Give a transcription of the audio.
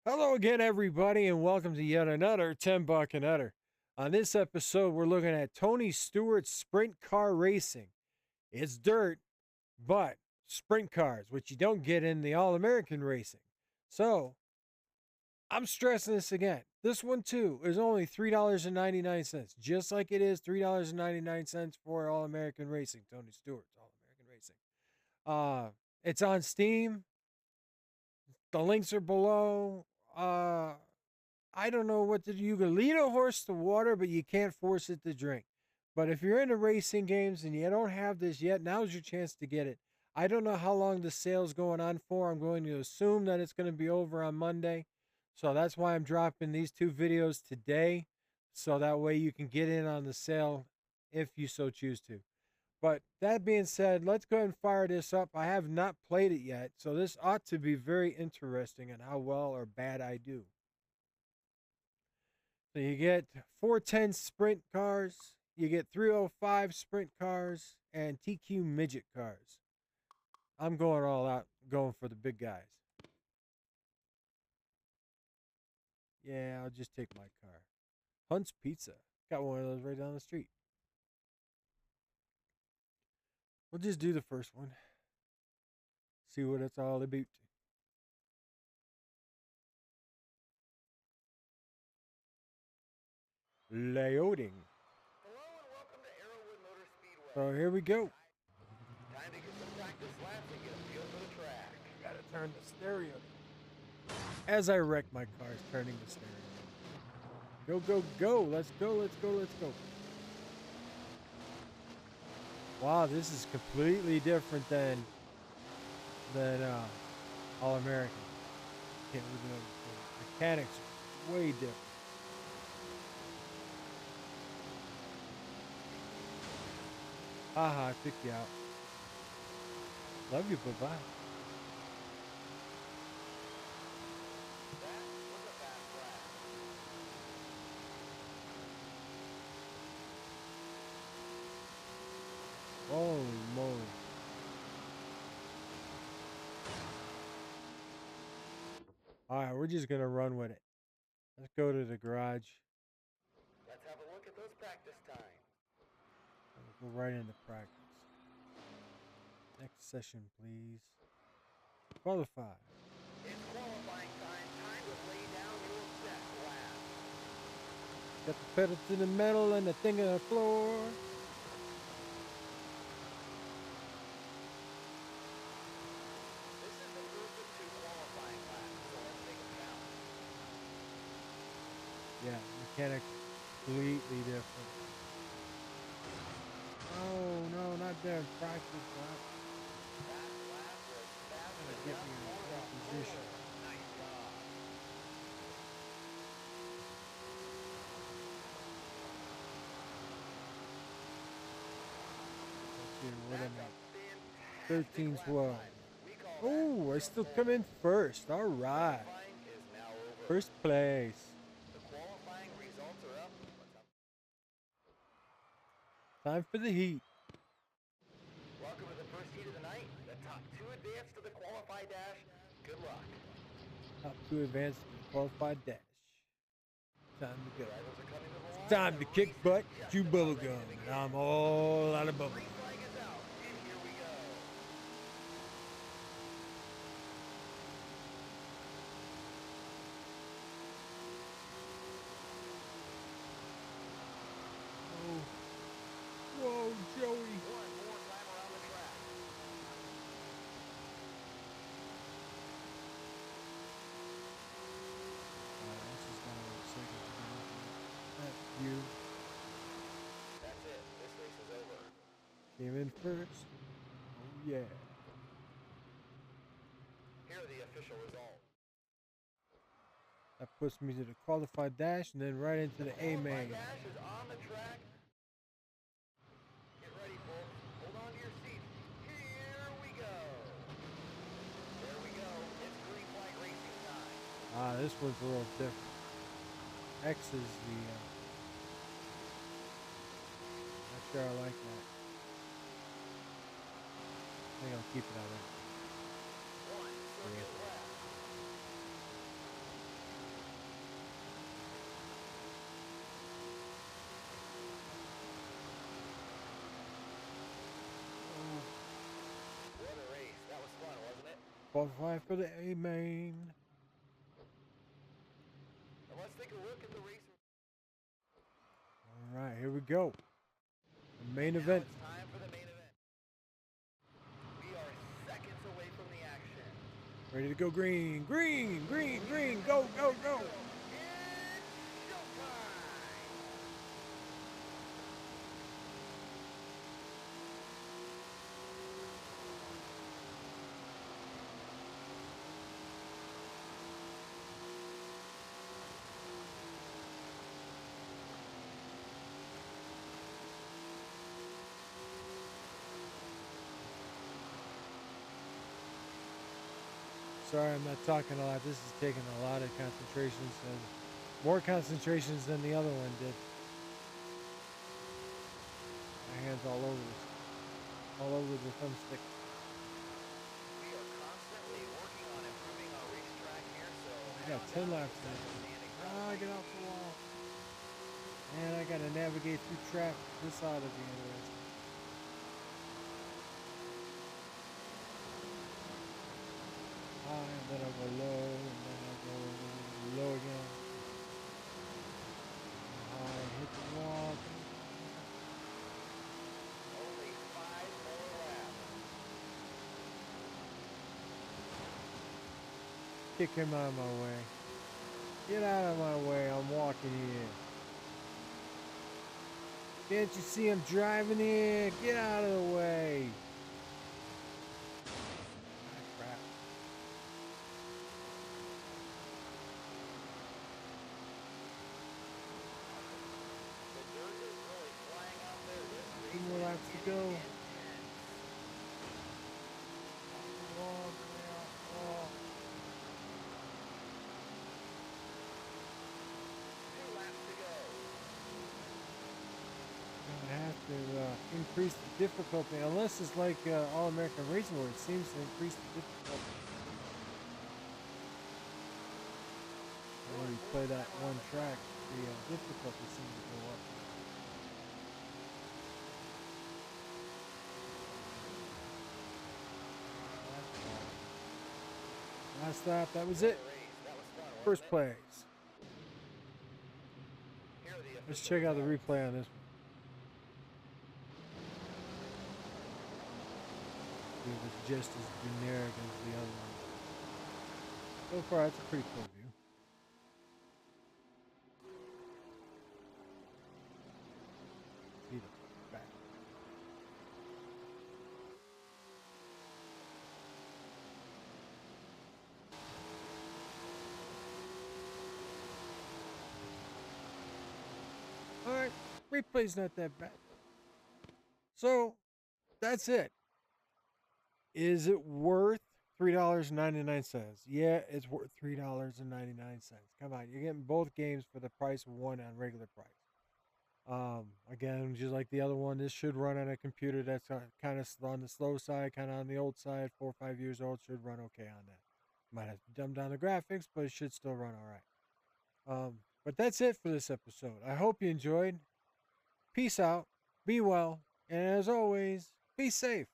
Hello again, everybody, and welcome to yet another 10 Buck and Udder. On this episode, we're looking at Tony Stewart's sprint car racing. It's dirt, but sprint cars, which you don't get in the All American racing. So, I'm stressing this again. This one, too, is only $3.99, just like it is $3.99 for All American Racing, Tony Stewart's All American Racing. It's on Steam. The links are below. I don't know what to do. You can lead a horse to water, but you can't force it to drink. But if you're into racing games and you don't have this yet, now's your chance to get it. I don't know how long the sale's going on for. I'm going to assume that it's going to be over on Monday. So that's why I'm dropping these two videos today. So that way you can get in on the sale if you so choose to. But that being said, let's go ahead and fire this up. I have not played it yet, so this ought to be very interesting in how well or bad I do. So you get 410 sprint cars, you get 305 sprint cars, and TQ midget cars. I'm going all out, going for the big guys. Yeah, I'll just take my car. Hunt's Pizza. Got one of those right down the street. We'll just do the first one. See what it's all about. Loading. Hello and welcome to Arrowwood Motor Speedway. So here we go. Time to get some practice laps and get a feel for the track. Gotta turn the stereo. As I wreck my cars, turning the stereo. Go, go, go. Let's go, let's go, let's go. Wow, this is completely different than All American. Can't really know. The mechanics are way different. Haha, I picked you out. Love you, bye-bye. That was a fast lap. Holy moly. Alright, we're just gonna run with it. Let's go to the garage. Let's have a look at those practice times. We'll go right into practice. Next session, please. Qualify. It's qualifying time. Time to lay down your best lap. Got the pedal to the metal and the thing on the floor. This is the first of two qualifying laps, so let's make them count. Yeah, mechanics completely different. Oh no, not there in practice lap. That lap was fast Gonna get enough me in for that the position. pole. Nice job. Let's see what That's I'm a at. fantastic 13, lap 12. time. We call Oh, I that still pole come in position. first. All right. Qualifying is now over. First place. The qualifying results are up. Time for the heat. Welcome to the first heat of the night. The top two advance to the qualify dash. Good luck. Top two advanced to the qualified dash. Time to go. Drivers are coming to the line. Time to The kick race is butt, just chew about bubble ready gum, to and begin. I'm all out of bubble Green gum. flag is out, and here we go. Oh. Whoa, Joey. One more time around the track. This is gonna be second. That's you. That's it. This race is over. Came in first. Oh yeah. Here are the official results. That puts me to the qualified dash and then right into the A Qualify main. dash is on the track. Get ready, folks. Hold on to your seats. Here we go. There we go. It's green flag racing time. Ah, this one's a little different. X is the. Not sure I like that. I think I'll keep it on that. One circuit left. Qualify for the A main. Now let's take a look at the racing. All right, here we go. The main Now event. it's time for the main event. We are seconds away from the action. Ready to go green, green, green, green. Go, go, go. It's showtime! Sorry, I'm not talking a lot. This is taking a lot of concentrations and more concentrations than the other one did. My hands all over the thumbstick. We are constantly working on improving our racetrack here, so I got 10 laps in. Ah, get off the wall. Man, I gotta navigate through traffic. This ought to be interesting. High, and then I'll go low, and then I'll go low again. High, hit the wall. only 5 more laps. Kick him out of my way. Get out of my way. I'm walking here. Can't you see I'm driving here? Get out of the way. Ah, crap. The dirt is really flying out there. This Two race more is laps to getting go. intense. Wall, get out, wall. 2 laps to go. I have to increase the difficulty, unless it's like All American Racing where it seems to increase the difficulty. When you play that one track, the difficulty seems to go up. Last lap, that was it. Race. That was fun, wasn't First it? place. Here are the Let's official check out the results. replay on this one. See if it's just as generic as the other one. So far, it's a pretty cool view. See the back. Alright, replay's not that bad. So, that's it. Is it worth $3.99? Yeah, it's worth $3.99. Come on, you're getting both games for the price of one on regular price. Again, just like the other one, this should run on a computer that's kind of on the slow side, kind of on the old side, 4 or 5 years old. Should run okay on that. Might have to dumb down the graphics, but it should still run all right. But that's it for this episode. I hope you enjoyed. Peace out. Be well. And as always, be safe.